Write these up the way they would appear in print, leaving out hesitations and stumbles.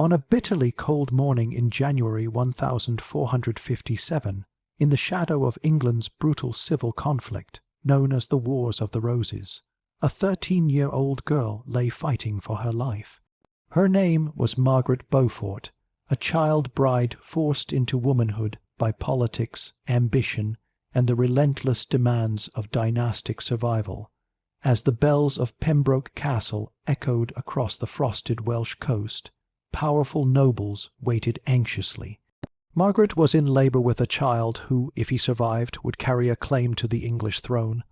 On a bitterly cold morning in January 1457, in the shadow of England's brutal civil conflict, known as the Wars of the Roses, a 13-year-old girl lay fighting for her life. Her name was Margaret Beaufort, a child bride forced into womanhood by politics, ambition, and the relentless demands of dynastic survival. As the bells of Pembroke Castle echoed across the frosted Welsh coast, powerful nobles waited anxiously. Margaret was in labour with a child who, if he survived, would carry a claim to the English throne.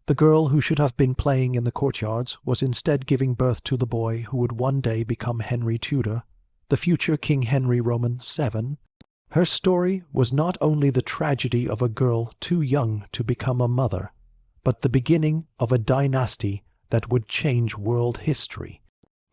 The girl who should have been playing in the courtyards was instead giving birth to the boy who would one day become Henry Tudor, the future King Henry VII. Her story was not only the tragedy of a girl too young to become a mother, but the beginning of a dynasty that would change world history.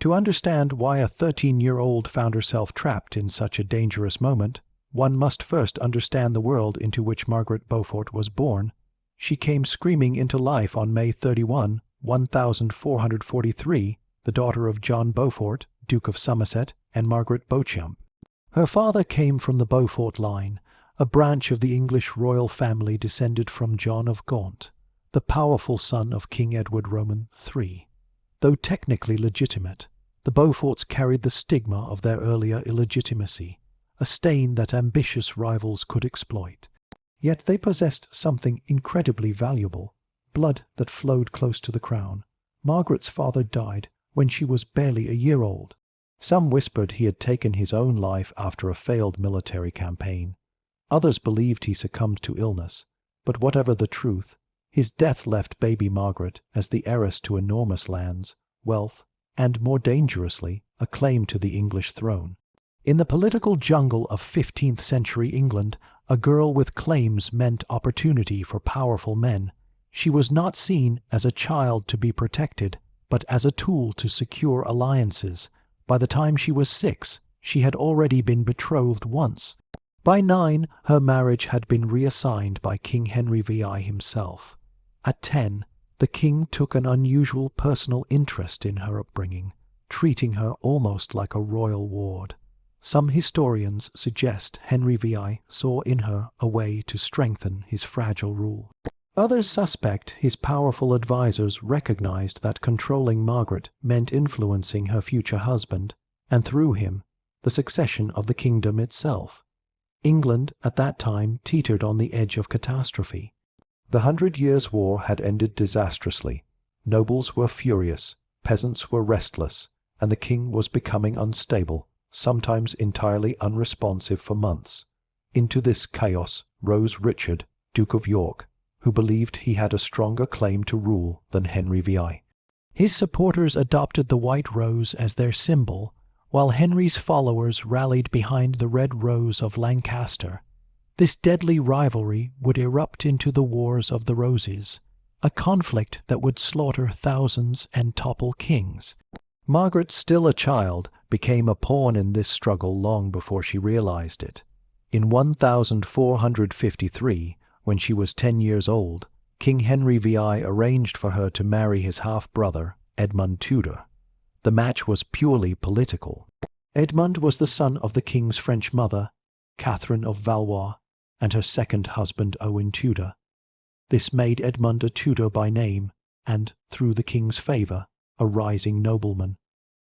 To understand why a 13-year-old found herself trapped in such a dangerous moment, one must first understand the world into which Margaret Beaufort was born. She came screaming into life on May 31, 1443, the daughter of John Beaufort, Duke of Somerset, and Margaret Beauchamp. Her father came from the Beaufort line, a branch of the English royal family descended from John of Gaunt, the powerful son of King Edward III. Though technically legitimate, the Beauforts carried the stigma of their earlier illegitimacy, a stain that ambitious rivals could exploit. Yet they possessed something incredibly valuable, blood that flowed close to the crown. Margaret's father died when she was barely a year old. Some whispered he had taken his own life after a failed military campaign. Others believed he succumbed to illness. But whatever the truth, his death left baby Margaret as the heiress to enormous lands, wealth, and, more dangerously, a claim to the English throne. In the political jungle of 15th century England, a girl with claims meant opportunity for powerful men. She was not seen as a child to be protected, but as a tool to secure alliances. By the time she was 6, she had already been betrothed once. By 9, her marriage had been reassigned by King Henry VI himself. At 10, the king took an unusual personal interest in her upbringing, treating her almost like a royal ward. Some historians suggest Henry VI saw in her a way to strengthen his fragile rule. Others suspect his powerful advisers recognized that controlling Margaret meant influencing her future husband, and through him, the succession of the kingdom itself. England at that time teetered on the edge of catastrophe. The 100 Years' War had ended disastrously. Nobles were furious, peasants were restless, and the king was becoming unstable, sometimes entirely unresponsive for months. Into this chaos rose Richard, Duke of York, who believed he had a stronger claim to rule than Henry VI. His supporters adopted the white rose as their symbol, while Henry's followers rallied behind the red rose of Lancaster. This deadly rivalry would erupt into the Wars of the Roses, a conflict that would slaughter thousands and topple kings. Margaret, still a child, became a pawn in this struggle long before she realized it. In 1453, when she was 10 years old, King Henry VI arranged for her to marry his half-brother, Edmund Tudor. The match was purely political. Edmund was the son of the king's French mother, Catherine of Valois, and her second husband, Owen Tudor. This made Edmund a Tudor by name, and, through the king's favour, a rising nobleman.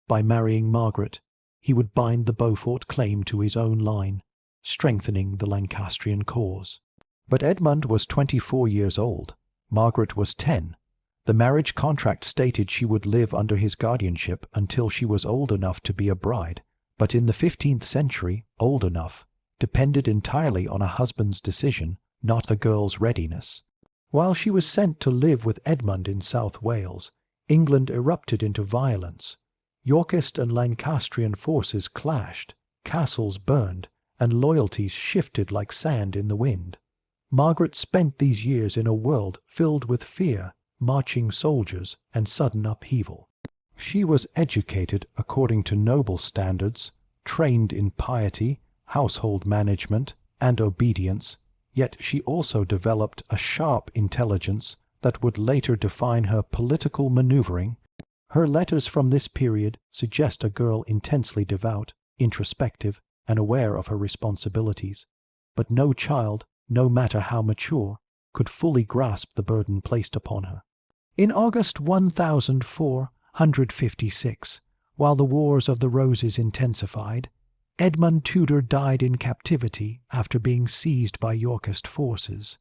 By marrying Margaret, he would bind the Beaufort claim to his own line, strengthening the Lancastrian cause. But Edmund was 24 years old. Margaret was 10. The marriage contract stated she would live under his guardianship until she was old enough to be a bride, but in the 15th century, old enough depended entirely on a husband's decision, not a girl's readiness. While she was sent to live with Edmund in South Wales, England erupted into violence. Yorkist and Lancastrian forces clashed, castles burned, and loyalties shifted like sand in the wind. Margaret spent these years in a world filled with fear, marching soldiers, and sudden upheaval. She was educated according to noble standards, trained in piety, household management, and obedience, yet she also developed a sharp intelligence that would later define her political maneuvering. Her letters from this period suggest a girl intensely devout, introspective, and aware of her responsibilities, but no child, no matter how mature, could fully grasp the burden placed upon her. In August 1456, while the Wars of the Roses intensified, Edmund Tudor died in captivity after being seized by Yorkist forces.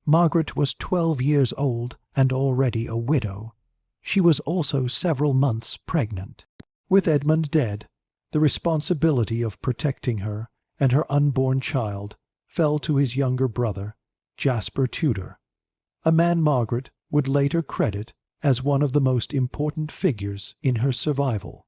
Margaret was 12 years old and already a widow. She was also several months pregnant. With Edmund dead, the responsibility of protecting her and her unborn child fell to his younger brother, Jasper Tudor, a man Margaret would later credit as one of the most important figures in her survival.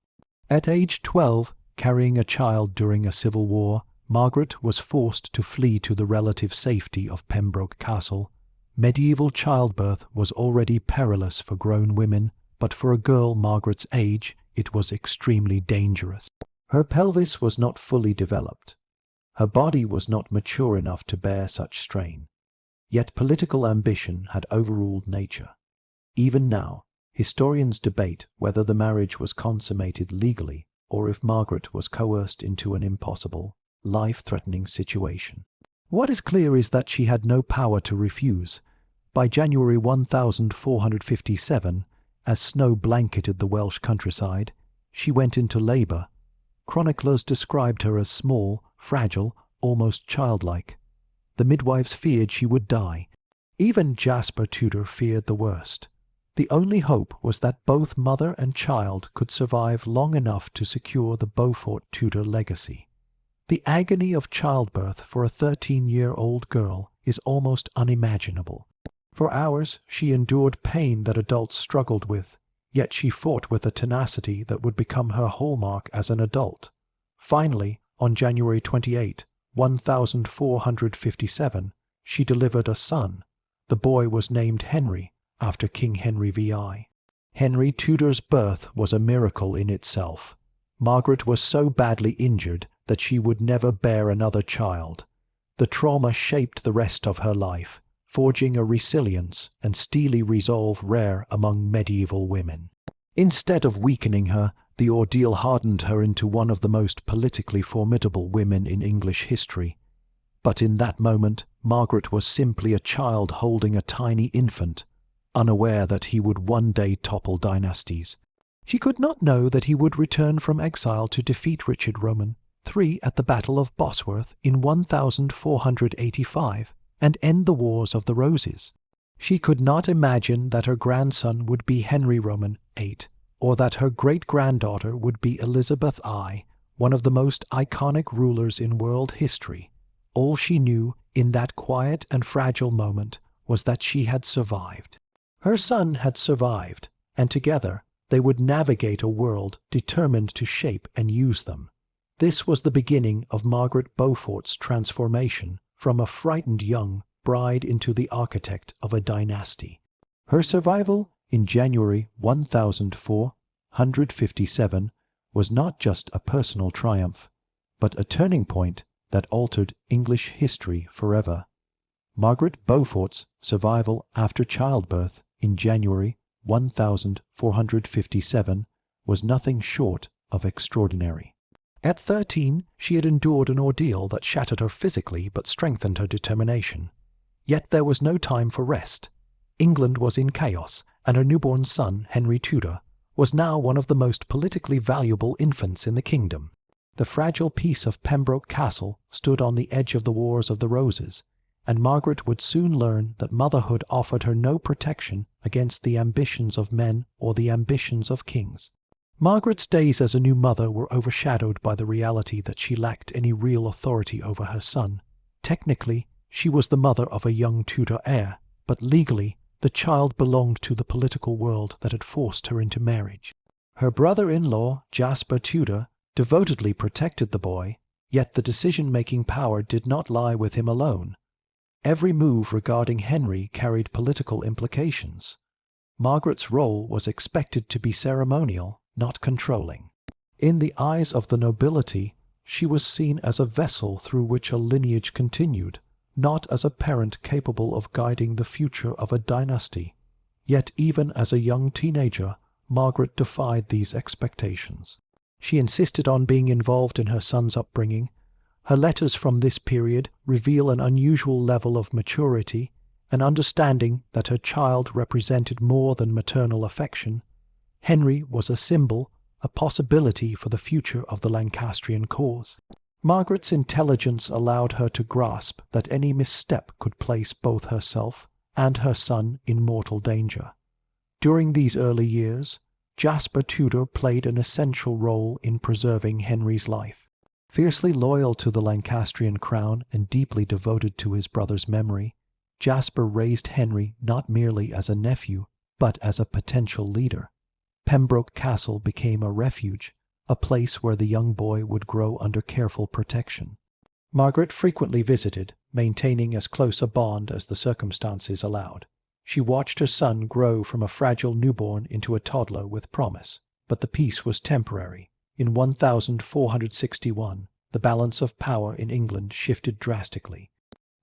At age 12, carrying a child during a civil war, Margaret was forced to flee to the relative safety of Pembroke Castle. Medieval childbirth was already perilous for grown women, but for a girl Margaret's age, it was extremely dangerous. Her pelvis was not fully developed. Her body was not mature enough to bear such strain. Yet political ambition had overruled nature. Even now, historians debate whether the marriage was consummated legally or if Margaret was coerced into an impossible, life-threatening situation. What is clear is that she had no power to refuse. By January 1457, as snow blanketed the Welsh countryside, she went into labour. Chroniclers described her as small, fragile, almost childlike. The midwives feared she would die. Even Jasper Tudor feared the worst. The only hope was that both mother and child could survive long enough to secure the Beaufort-Tudor legacy. The agony of childbirth for a 13-year-old girl is almost unimaginable. For hours she endured pain that adults struggled with, yet she fought with a tenacity that would become her hallmark as an adult. Finally, on January 28, 1457, she delivered a son. The boy was named Henry, after King Henry VI. Henry Tudor's birth was a miracle in itself. Margaret was so badly injured that she would never bear another child. The trauma shaped the rest of her life, forging a resilience and steely resolve rare among medieval women. Instead of weakening her, the ordeal hardened her into one of the most politically formidable women in English history. But in that moment, Margaret was simply a child holding a tiny infant, unaware that he would one day topple dynasties. She could not know that he would return from exile to defeat Richard Roman III at the Battle of Bosworth in 1485 and end the Wars of the Roses. She could not imagine that her grandson would be Henry Roman VIII, or that her great-granddaughter would be Elizabeth I, one of the most iconic rulers in world history. All she knew in that quiet and fragile moment was that she had survived. Her son had survived, and together they would navigate a world determined to shape and use them. This was the beginning of Margaret Beaufort's transformation from a frightened young bride into the architect of a dynasty. Her survival in January 1457 was not just a personal triumph, but a turning point that altered English history forever. Margaret Beaufort's survival after childbirth in January 1457 was nothing short of extraordinary. At 13, she had endured an ordeal that shattered her physically but strengthened her determination. Yet there was no time for rest. England was in chaos, and her newborn son, Henry Tudor, was now one of the most politically valuable infants in the kingdom. The fragile peace of Pembroke Castle stood on the edge of the Wars of the Roses, and Margaret would soon learn that motherhood offered her no protection against the ambitions of men or the ambitions of kings. Margaret's days as a new mother were overshadowed by the reality that she lacked any real authority over her son. Technically, she was the mother of a young Tudor heir, but legally, the child belonged to the political world that had forced her into marriage. Her brother-in-law, Jasper Tudor, devotedly protected the boy, yet the decision-making power did not lie with him alone. Every move regarding Henry carried political implications. Margaret's role was expected to be ceremonial, not controlling. In the eyes of the nobility, she was seen as a vessel through which a lineage continued, not as a parent capable of guiding the future of a dynasty. Yet even as a young teenager, Margaret defied these expectations. She insisted on being involved in her son's upbringing. Her letters from this period reveal an unusual level of maturity, an understanding that her child represented more than maternal affection. Henry was a symbol, a possibility for the future of the Lancastrian cause. Margaret's intelligence allowed her to grasp that any misstep could place both herself and her son in mortal danger. During these early years, Jasper Tudor played an essential role in preserving Henry's life. Fiercely loyal to the Lancastrian crown and deeply devoted to his brother's memory, Jasper raised Henry not merely as a nephew, but as a potential leader. Pembroke Castle became a refuge, a place where the young boy would grow under careful protection. Margaret frequently visited, maintaining as close a bond as the circumstances allowed. She watched her son grow from a fragile newborn into a toddler with promise, but the peace was temporary. In 1461, the balance of power in England shifted drastically.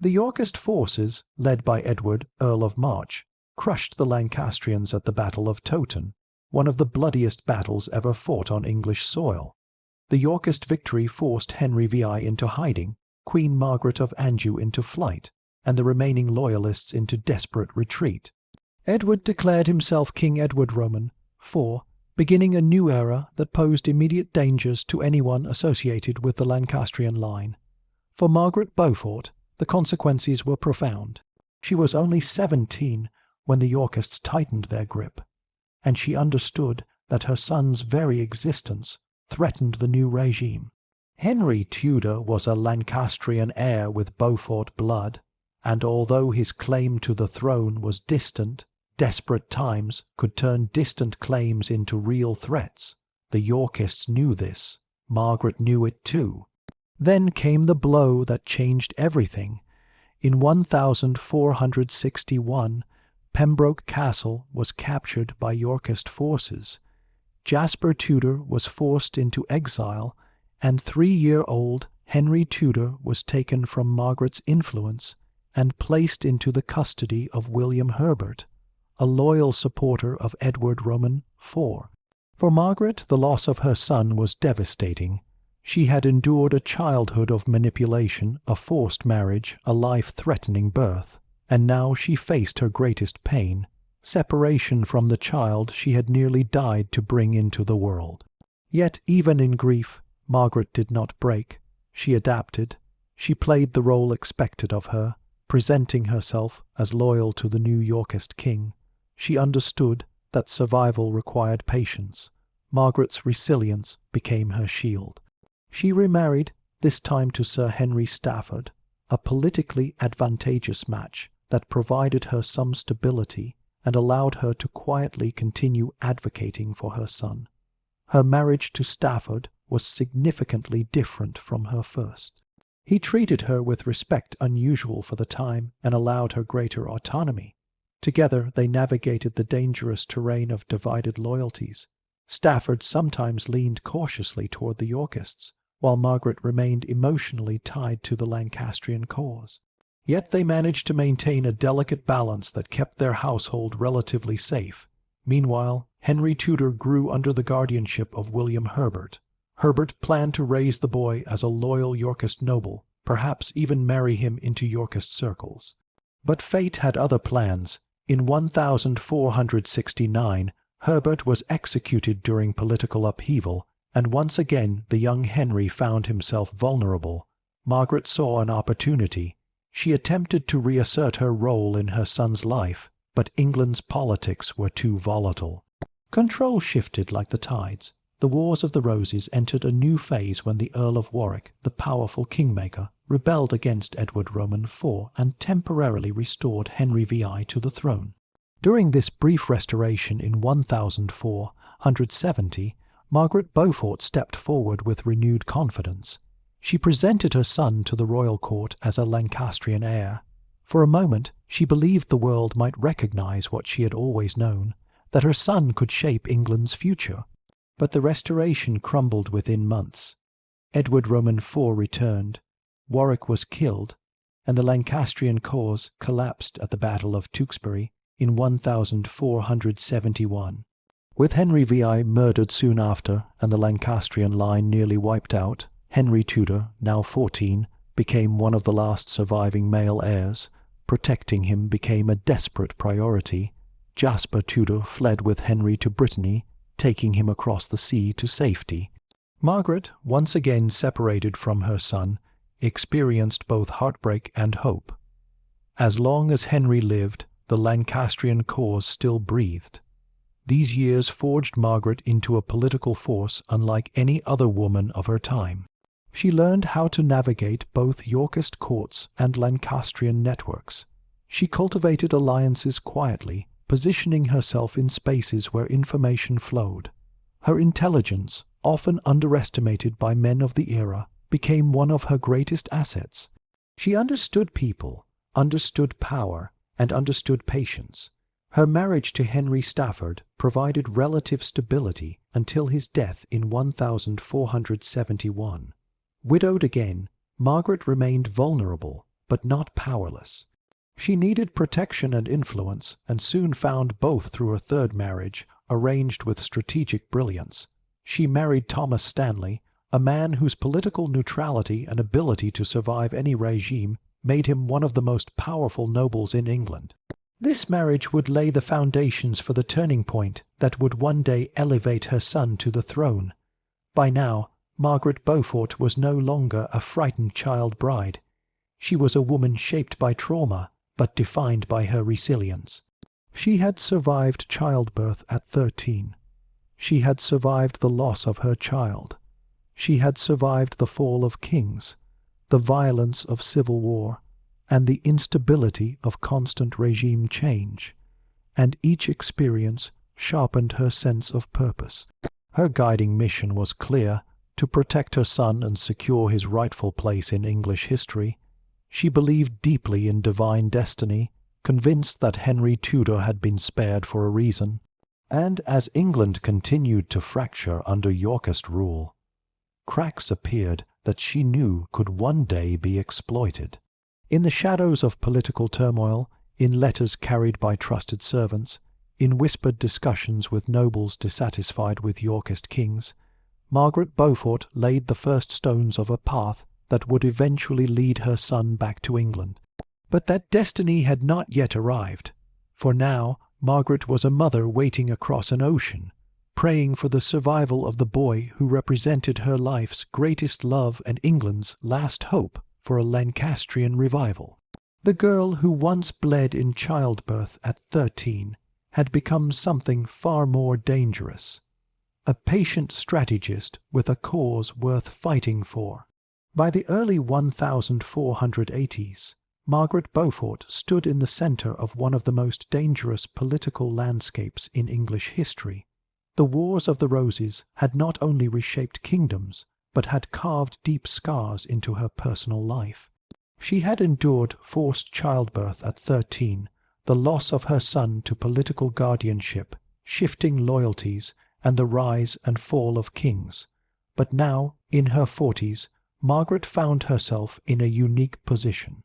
The Yorkist forces, led by Edward, Earl of March, crushed the Lancastrians at the Battle of Towton, one of the bloodiest battles ever fought on English soil. The Yorkist victory forced Henry VI into hiding, Queen Margaret of Anjou into flight, and the remaining loyalists into desperate retreat. Edward declared himself King Edward Roman IV, beginning a new era that posed immediate dangers to anyone associated with the Lancastrian line. For Margaret Beaufort, the consequences were profound. She was only 17 when the Yorkists tightened their grip, and she understood that her son's very existence threatened the new regime. Henry Tudor was a Lancastrian heir with Beaufort blood, and although his claim to the throne was distant, desperate times could turn distant claims into real threats. The Yorkists knew this. Margaret knew it too. Then came the blow that changed everything. In 1461, Pembroke Castle was captured by Yorkist forces. Jasper Tudor was forced into exile, and 3-year-old Henry Tudor was taken from Margaret's influence and placed into the custody of William Herbert, a loyal supporter of Edward Roman IV. For Margaret, the loss of her son was devastating. She had endured a childhood of manipulation, a forced marriage, a life-threatening birth, and now she faced her greatest pain, separation from the child she had nearly died to bring into the world. Yet even in grief, Margaret did not break. She adapted. She played the role expected of her, presenting herself as loyal to the new Yorkist king. She understood that survival required patience. Margaret's resilience became her shield. She remarried, this time to Sir Henry Stafford, a politically advantageous match that provided her some stability and allowed her to quietly continue advocating for her son. Her marriage to Stafford was significantly different from her first. He treated her with respect unusual for the time and allowed her greater autonomy. Together they navigated the dangerous terrain of divided loyalties. Stafford sometimes leaned cautiously toward the Yorkists, while Margaret remained emotionally tied to the Lancastrian cause. Yet they managed to maintain a delicate balance that kept their household relatively safe. Meanwhile, Henry Tudor grew under the guardianship of William Herbert. Herbert planned to raise the boy as a loyal Yorkist noble, perhaps even marry him into Yorkist circles. But fate had other plans. In 1469, Herbert was executed during political upheaval, and once again the young Henry found himself vulnerable. Margaret saw an opportunity. She attempted to reassert her role in her son's life, but England's politics were too volatile. Control shifted like the tides. The Wars of the Roses entered a new phase when the Earl of Warwick, the powerful kingmaker, rebelled against Edward Roman IV and temporarily restored Henry VI to the throne. During this brief restoration in 1470, Margaret Beaufort stepped forward with renewed confidence. She presented her son to the royal court as a Lancastrian heir. For a moment, she believed the world might recognize what she had always known, that her son could shape England's future. But the restoration crumbled within months. Edward Roman IV returned, Warwick was killed, and the Lancastrian cause collapsed at the Battle of Tewkesbury in 1471. With Henry VI murdered soon after and the Lancastrian line nearly wiped out, Henry Tudor, now 14, became one of the last surviving male heirs. Protecting him became a desperate priority. Jasper Tudor fled with Henry to Brittany, taking him across the sea to safety. Margaret, once again separated from her son, experienced both heartbreak and hope. As long as Henry lived, the Lancastrian cause still breathed. These years forged Margaret into a political force unlike any other woman of her time. She learned how to navigate both Yorkist courts and Lancastrian networks. She cultivated alliances quietly, positioning herself in spaces where information flowed. Her intelligence, often underestimated by men of the era, became one of her greatest assets. She understood people, understood power, and understood patience. Her marriage to Henry Stafford provided relative stability until his death in 1471. Widowed again, Margaret remained vulnerable, but not powerless. She needed protection and influence, and soon found both through a third marriage, arranged with strategic brilliance. She married Thomas Stanley, a man whose political neutrality and ability to survive any regime made him one of the most powerful nobles in England. This marriage would lay the foundations for the turning point that would one day elevate her son to the throne. By now, Margaret Beaufort was no longer a frightened child bride. She was a woman shaped by trauma, but defined by her resilience. She had survived childbirth at 13. She had survived the loss of her child. She had survived the fall of kings, the violence of civil war, and the instability of constant regime change, and each experience sharpened her sense of purpose. Her guiding mission was clear: to protect her son and secure his rightful place in English history. She believed deeply in divine destiny, convinced that Henry Tudor had been spared for a reason. And as England continued to fracture under Yorkist rule, cracks appeared that she knew could one day be exploited. In the shadows of political turmoil, in letters carried by trusted servants, in whispered discussions with nobles dissatisfied with Yorkist kings, Margaret Beaufort laid the first stones of a path that would eventually lead her son back to England. But that destiny had not yet arrived, for now Margaret was a mother waiting across an ocean, praying for the survival of the boy who represented her life's greatest love and England's last hope for a Lancastrian revival. The girl who once bled in childbirth at 13 had become something far more dangerous, a patient strategist with a cause worth fighting for. By the early 1480s, Margaret Beaufort stood in the centre of one of the most dangerous political landscapes in English history. The Wars of the Roses had not only reshaped kingdoms, but had carved deep scars into her personal life. She had endured forced childbirth at 13, the loss of her son to political guardianship, shifting loyalties, and the rise and fall of kings. But now, in her 40s, Margaret found herself in a unique position.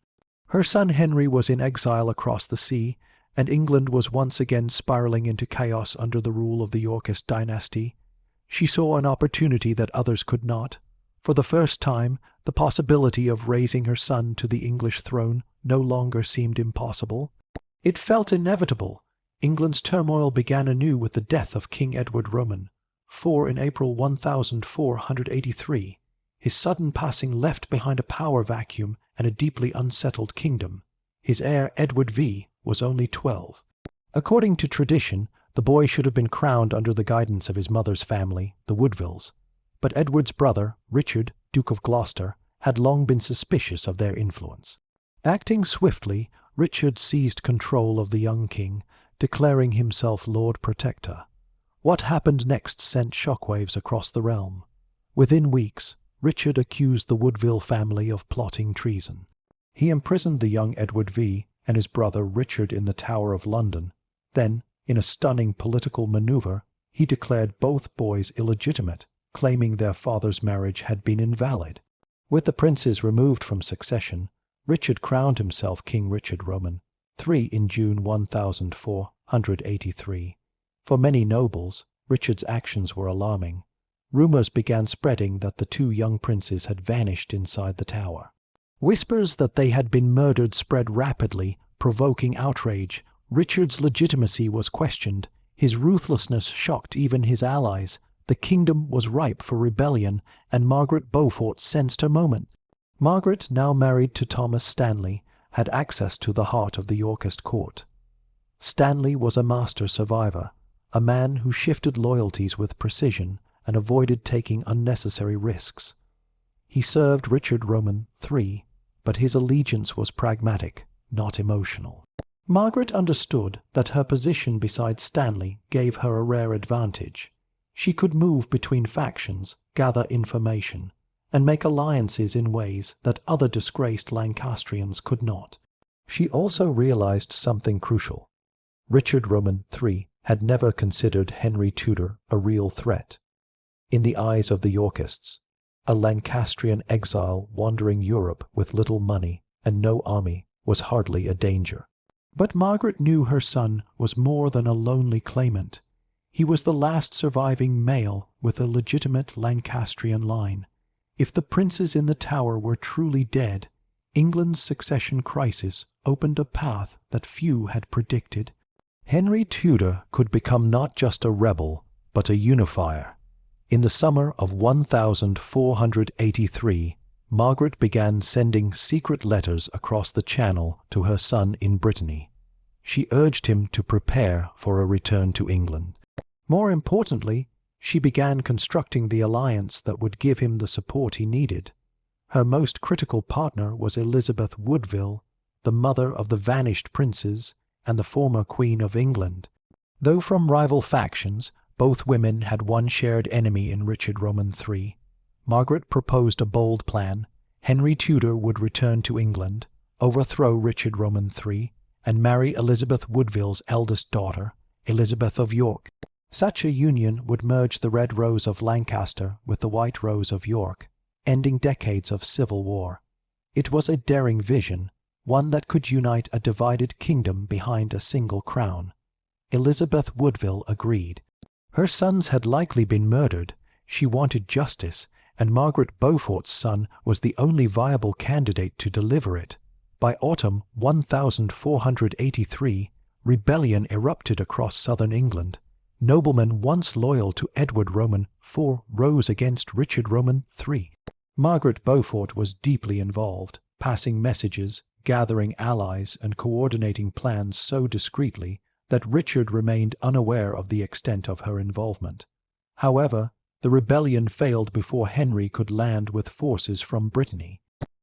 Her son Henry was in exile across the sea, and England was once again spiraling into chaos under the rule of the Yorkist dynasty. She saw an opportunity that others could not. For the first time, the possibility of raising her son to the English throne no longer seemed impossible. It felt inevitable. England's turmoil began anew with the death of King Edward Roman, in April 1483. His sudden passing left behind a power vacuum and a deeply unsettled kingdom. His heir, Edward V, was only 12. According to tradition, the boy should have been crowned under the guidance of his mother's family, the Woodvilles. But Edward's brother, Richard, Duke of Gloucester, had long been suspicious of their influence. Acting swiftly, Richard seized control of the young king, declaring himself Lord Protector. What happened next sent shockwaves across the realm. Within weeks, Richard accused the Woodville family of plotting treason. He imprisoned the young Edward V and his brother Richard in the Tower of London. Then, in a stunning political maneuver, he declared both boys illegitimate, claiming their father's marriage had been invalid. With the princes removed from succession, Richard crowned himself King Richard Roman III in June 1483. For many nobles, Richard's actions were alarming. Rumours began spreading that the two young princes had vanished inside the tower. Whispers that they had been murdered spread rapidly, provoking outrage. Richard's legitimacy was questioned. His ruthlessness shocked even his allies. The kingdom was ripe for rebellion, and Margaret Beaufort sensed her moment. Margaret, now married to Thomas Stanley, had access to the heart of the Yorkist court. Stanley was a master survivor, a man who shifted loyalties with precision and avoided taking unnecessary risks. He served Richard Roman III, but his allegiance was pragmatic, not emotional. Margaret understood that her position beside Stanley gave her a rare advantage. She could move between factions, gather information, and make alliances in ways that other disgraced Lancastrians could not. She also realized something crucial. Richard Roman III had never considered Henry Tudor a real threat. In the eyes of the Yorkists, a Lancastrian exile wandering Europe with little money and no army was hardly a danger. But Margaret knew her son was more than a lonely claimant. He was the last surviving male with a legitimate Lancastrian line. If the princes in the Tower were truly dead, England's succession crisis opened a path that few had predicted. Henry Tudor could become not just a rebel, but a unifier. In the summer of 1483, Margaret began sending secret letters across the Channel to her son in Brittany. She urged him to prepare for a return to England. More importantly, she began constructing the alliance that would give him the support he needed. Her most critical partner was Elizabeth Woodville, the mother of the vanished princes and the former Queen of England. Though from rival factions, both women had one shared enemy in Richard Roman III. Margaret proposed a bold plan. Henry Tudor would return to England, overthrow Richard Roman III, and marry Elizabeth Woodville's eldest daughter, Elizabeth of York. Such a union would merge the Red Rose of Lancaster with the White Rose of York, ending decades of civil war. It was a daring vision, one that could unite a divided kingdom behind a single crown. Elizabeth Woodville agreed. Her sons had likely been murdered. She wanted justice, and Margaret Beaufort's son was the only viable candidate to deliver it. By autumn 1483, rebellion erupted across southern England. Noblemen once loyal to Edward Roman IV rose against Richard Roman III. Margaret Beaufort was deeply involved, passing messages, gathering allies, and coordinating plans so discreetly that Richard remained unaware of the extent of her involvement. However, the rebellion failed before Henry could land with forces from Brittany.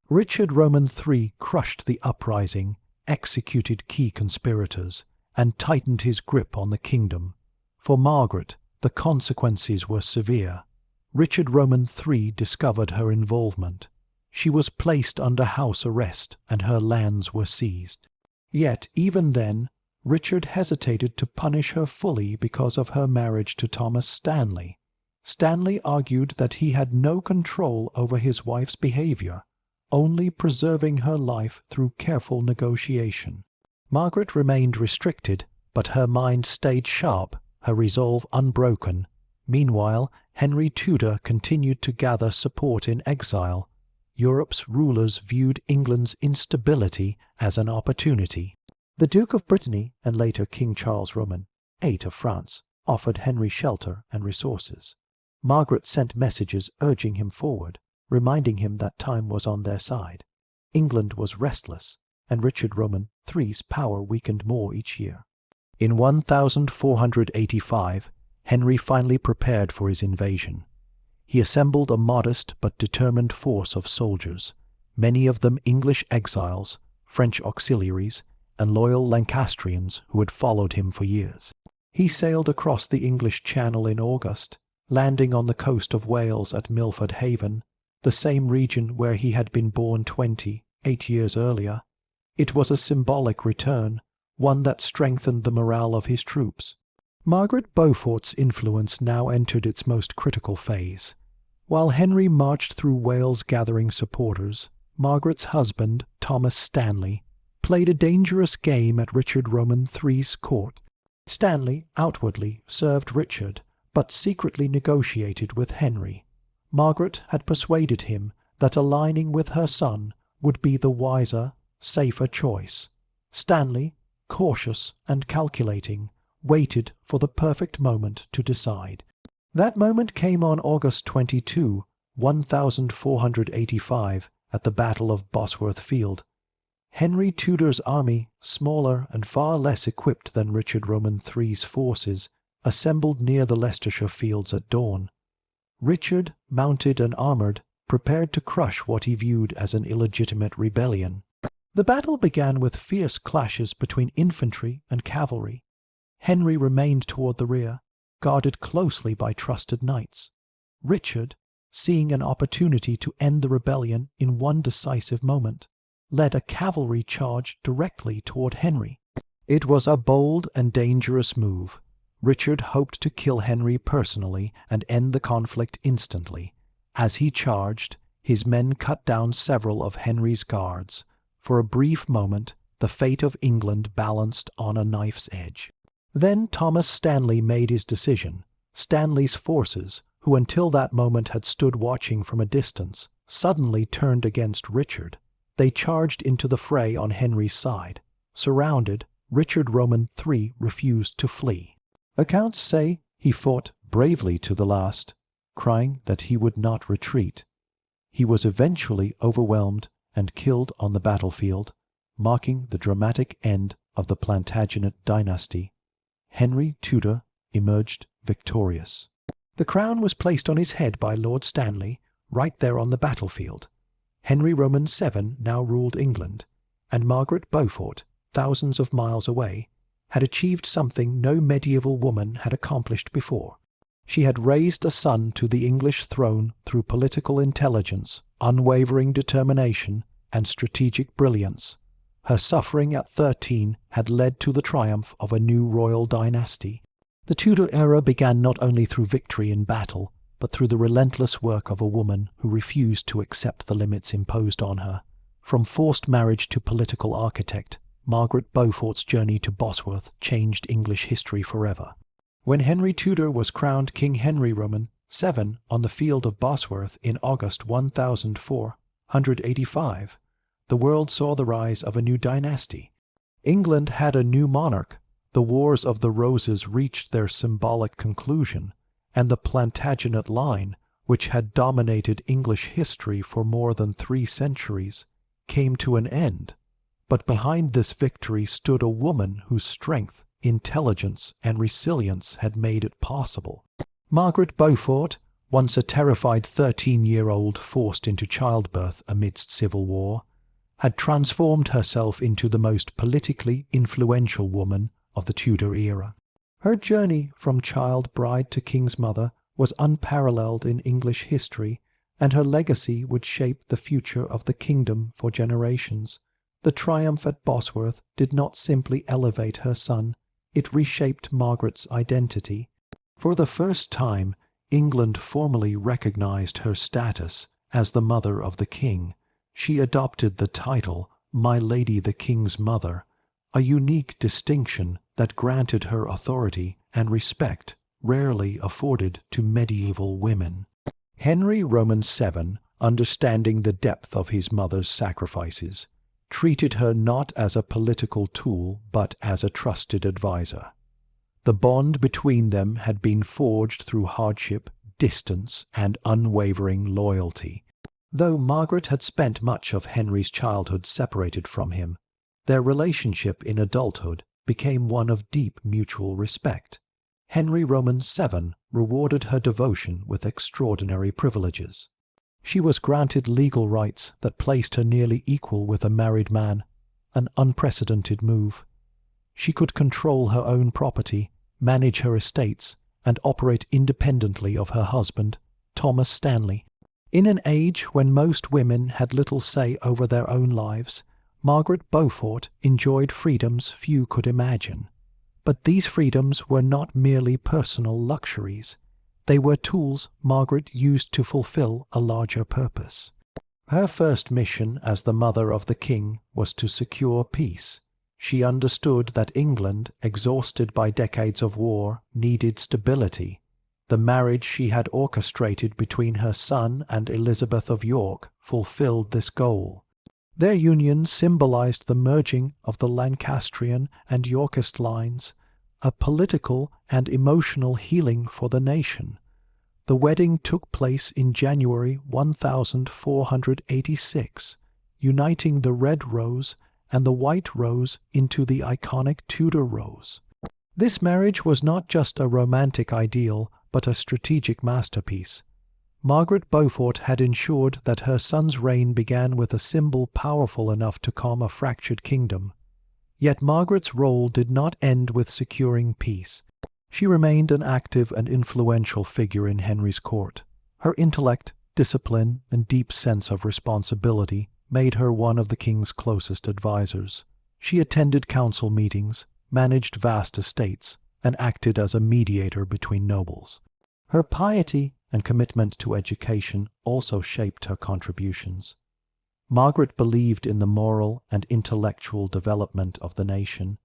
Richard Roman III crushed the uprising, executed key conspirators, and tightened his grip on the kingdom. For Margaret, the consequences were severe. Richard Roman III discovered her involvement. She was placed under house arrest and her lands were seized. Yet, even then, Richard hesitated to punish her fully because of her marriage to Thomas Stanley. Stanley argued that he had no control over his wife's behavior, only preserving her life through careful negotiation. Margaret remained restricted, but her mind stayed sharp, her resolve unbroken. Meanwhile, Henry Tudor continued to gather support in exile. Europe's rulers viewed England's instability as an opportunity. The Duke of Brittany, and later King Charles Roman VIII of France, offered Henry shelter and resources. Margaret sent messages urging him forward, reminding him that time was on their side. England was restless, and Richard Roman III's power weakened more each year. In 1485, Henry finally prepared for his invasion. He assembled a modest but determined force of soldiers, many of them English exiles, French auxiliaries, and loyal Lancastrians who had followed him for years. He sailed across the English Channel in August, landing on the coast of Wales at Milford Haven, the same region where he had been born 28 years earlier. It was a symbolic return, one that strengthened the morale of his troops. Margaret Beaufort's influence now entered its most critical phase. While Henry marched through Wales gathering supporters, Margaret's husband, Thomas Stanley, played a dangerous game at Richard Roman III's court. Stanley outwardly served Richard, but secretly negotiated with Henry. Margaret had persuaded him that aligning with her son would be the wiser, safer choice. Stanley, cautious and calculating, waited for the perfect moment to decide. That moment came on August 22, 1485, at the Battle of Bosworth Field. Henry Tudor's army, smaller and far less equipped than Richard Roman III's forces, assembled near the Leicestershire fields at dawn. Richard, mounted and armoured, prepared to crush what he viewed as an illegitimate rebellion. The battle began with fierce clashes between infantry and cavalry. Henry remained toward the rear, guarded closely by trusted knights. Richard, seeing an opportunity to end the rebellion in one decisive moment, led a cavalry charge directly toward Henry. It was a bold and dangerous move. Richard hoped to kill Henry personally and end the conflict instantly. As he charged, his men cut down several of Henry's guards. For a brief moment, the fate of England balanced on a knife's edge. Then Thomas Stanley made his decision. Stanley's forces, who until that moment had stood watching from a distance, suddenly turned against Richard. They charged into the fray on Henry's side. Surrounded, Richard Roman III refused to flee. Accounts say he fought bravely to the last, crying that he would not retreat. He was eventually overwhelmed and killed on the battlefield, marking the dramatic end of the Plantagenet dynasty. Henry Tudor emerged victorious. The crown was placed on his head by Lord Stanley, right there on the battlefield. Henry Roman VII now ruled England, and Margaret Beaufort, thousands of miles away, had achieved something no medieval woman had accomplished before. She had raised a son to the English throne through political intelligence, unwavering determination, and strategic brilliance. Her suffering at 13 had led to the triumph of a new royal dynasty. The Tudor era began not only through victory in battle, but through the relentless work of a woman who refused to accept the limits imposed on her. From forced marriage to political architect, Margaret Beaufort's journey to Bosworth changed English history forever. When Henry Tudor was crowned King Henry Roman VII on the field of Bosworth in August 1485, the world saw the rise of a new dynasty. England had a new monarch. The Wars of the Roses reached their symbolic conclusion, and the Plantagenet line, which had dominated English history for more than 3 centuries, came to an end. But behind this victory stood a woman whose strength, intelligence, and resilience had made it possible. Margaret Beaufort, once a terrified 13-year-old forced into childbirth amidst civil war, had transformed herself into the most politically influential woman of the Tudor era. Her journey from child bride to king's mother was unparalleled in English history, and her legacy would shape the future of the kingdom for generations. The triumph at Bosworth did not simply elevate her son, it reshaped Margaret's identity. For the first time, England formally recognized her status as the mother of the king. She adopted the title, My Lady the King's Mother, a unique distinction that granted her authority and respect rarely afforded to medieval women. Henry Roman VII, understanding the depth of his mother's sacrifices, treated her not as a political tool but as a trusted advisor. The bond between them had been forged through hardship, distance, and unwavering loyalty. Though Margaret had spent much of Henry's childhood separated from him, their relationship in adulthood became one of deep mutual respect. Henry Roman VII rewarded her devotion with extraordinary privileges. She was granted legal rights that placed her nearly equal with a married man, an unprecedented move. She could control her own property, manage her estates, and operate independently of her husband, Thomas Stanley. In an age when most women had little say over their own lives, Margaret Beaufort enjoyed freedoms few could imagine. But these freedoms were not merely personal luxuries. They were tools Margaret used to fulfill a larger purpose. Her first mission as the mother of the king was to secure peace. She understood that England, exhausted by decades of war, needed stability. The marriage she had orchestrated between her son and Elizabeth of York fulfilled this goal. Their union symbolized the merging of the Lancastrian and Yorkist lines, a political and emotional healing for the nation. The wedding took place in January 1486, uniting the red rose and the white rose into the iconic Tudor rose. This marriage was not just a romantic ideal, but a strategic masterpiece. Margaret Beaufort had ensured that her son's reign began with a symbol powerful enough to calm a fractured kingdom. Yet Margaret's role did not end with securing peace. She remained an active and influential figure in Henry's court. Her intellect, discipline, and deep sense of responsibility made her one of the king's closest advisors. She attended council meetings, managed vast estates, and acted as a mediator between nobles. Her piety and commitment to education also shaped her contributions. Margaret believed in the moral and intellectual development of the nation,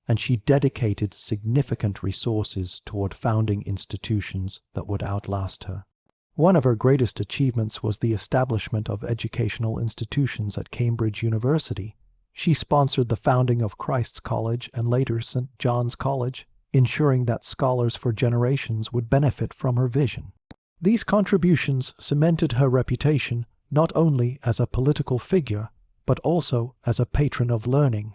and she dedicated significant resources toward founding institutions that would outlast her. One of her greatest achievements was the establishment of educational institutions at Cambridge University. She sponsored the founding of Christ's College and later St. John's College, ensuring that scholars for generations would benefit from her vision. These contributions cemented her reputation not only as a political figure, but also as a patron of learning.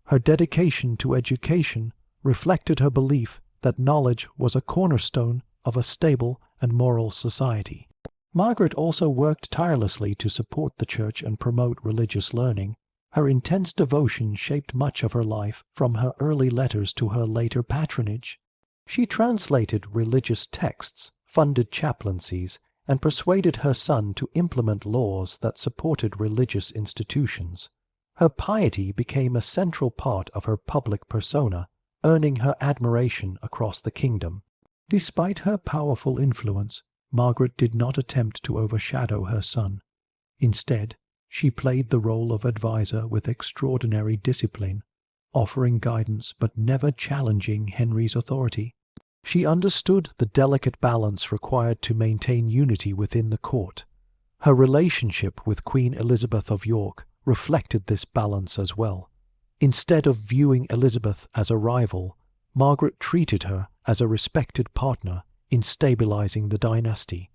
Her dedication to education reflected her belief that knowledge was a cornerstone of a stable and moral society. Margaret also worked tirelessly to support the church and promote religious learning. Her intense devotion shaped much of her life, from her early letters to her later patronage. She translated religious texts, funded chaplaincies, and persuaded her son to implement laws that supported religious institutions. Her piety became a central part of her public persona, earning her admiration across the kingdom. Despite her powerful influence, Margaret did not attempt to overshadow her son. Instead, she played the role of advisor with extraordinary discipline, offering guidance but never challenging Henry's authority. She understood the delicate balance required to maintain unity within the court. Her relationship with Queen Elizabeth of York reflected this balance as well. Instead of viewing Elizabeth as a rival, Margaret treated her as a respected partner in stabilizing the dynasty.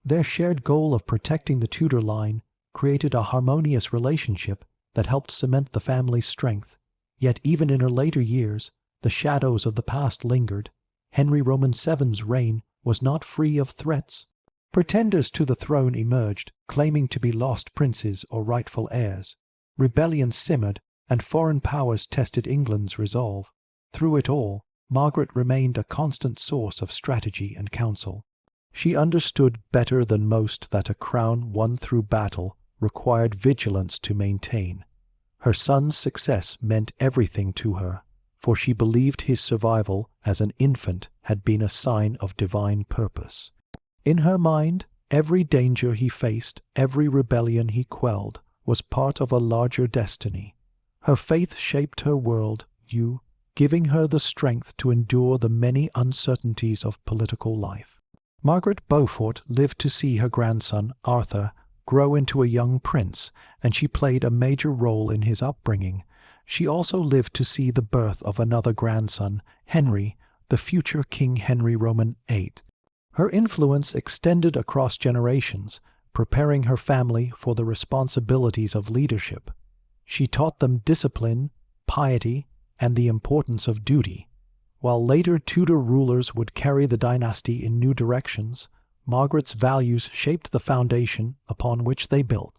Their shared goal of protecting the Tudor line created a harmonious relationship that helped cement the family's strength. Yet even in her later years, the shadows of the past lingered. Henry VII's reign was not free of threats. Pretenders to the throne emerged, claiming to be lost princes or rightful heirs. Rebellions simmered, and foreign powers tested England's resolve. Through it all, Margaret remained a constant source of strategy and counsel. She understood better than most that a crown won through battle required vigilance to maintain. Her son's success meant everything to her, for she believed his survival as an infant had been a sign of divine purpose. In her mind, every danger he faced, every rebellion he quelled, was part of a larger destiny. Her faith shaped her world view, giving her the strength to endure the many uncertainties of political life. Margaret Beaufort lived to see her grandson, Arthur, grow into a young prince, and she played a major role in his upbringing. She also lived to see the birth of another grandson, Henry, the future King Henry VIII. Her influence extended across generations, preparing her family for the responsibilities of leadership. She taught them discipline, piety, and the importance of duty. While later Tudor rulers would carry the dynasty in new directions, Margaret's values shaped the foundation upon which they built.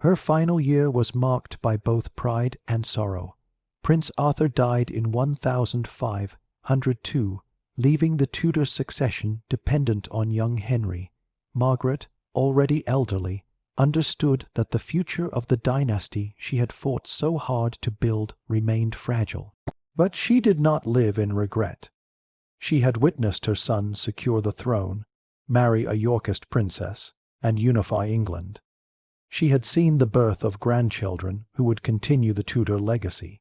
Her final year was marked by both pride and sorrow. Prince Arthur died in 1502, leaving the Tudor succession dependent on young Henry. Margaret, already elderly, understood that the future of the dynasty she had fought so hard to build remained fragile. But she did not live in regret. She had witnessed her son secure the throne, marry a Yorkist princess, and unify England. She had seen the birth of grandchildren who would continue the Tudor legacy.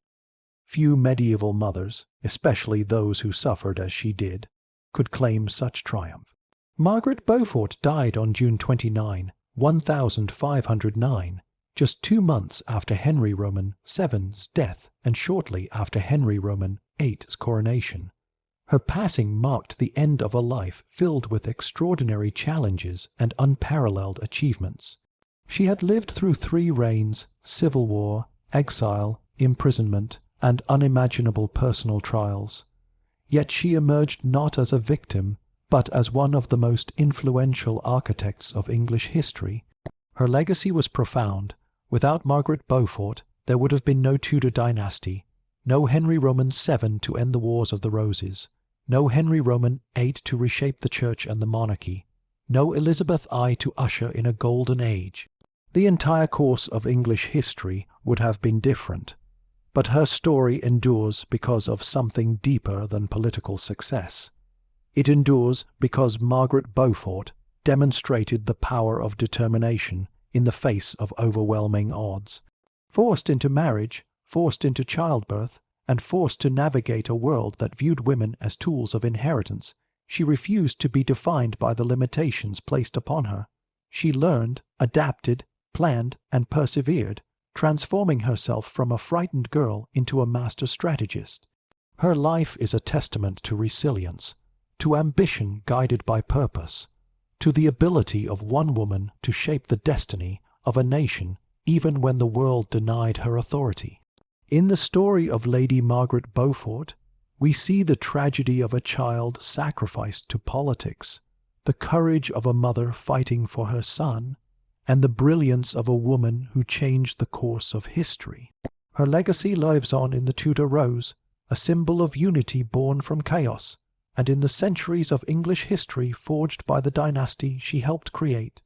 Few medieval mothers, especially those who suffered as she did, could claim such triumph. Margaret Beaufort died on June 29, 1509, just 2 months after Henry Roman VII's death and shortly after Henry Roman VIII's coronation. Her passing marked the end of a life filled with extraordinary challenges and unparalleled achievements. She had lived through 3 reigns, civil war, exile, imprisonment, and unimaginable personal trials. Yet she emerged not as a victim, but as one of the most influential architects of English history. Her legacy was profound. Without Margaret Beaufort, there would have been no Tudor dynasty, no Henry Roman VII to end the Wars of the Roses, no Henry Roman VIII to reshape the Church and the monarchy, no Elizabeth I to usher in a golden age. The entire course of English history would have been different. But her story endures because of something deeper than political success. It endures because Margaret Beaufort demonstrated the power of determination in the face of overwhelming odds. Forced into marriage, forced into childbirth, and forced to navigate a world that viewed women as tools of inheritance, she refused to be defined by the limitations placed upon her. She learned, adapted, planned, and persevered, transforming herself from a frightened girl into a master strategist. Her life is a testament to resilience, to ambition guided by purpose, to the ability of one woman to shape the destiny of a nation even when the world denied her authority. In the story of Lady Margaret Beaufort, we see the tragedy of a child sacrificed to politics, the courage of a mother fighting for her son, and the brilliance of a woman who changed the course of history. Her legacy lives on in the Tudor Rose, a symbol of unity born from chaos, and in the centuries of English history forged by the dynasty she helped create.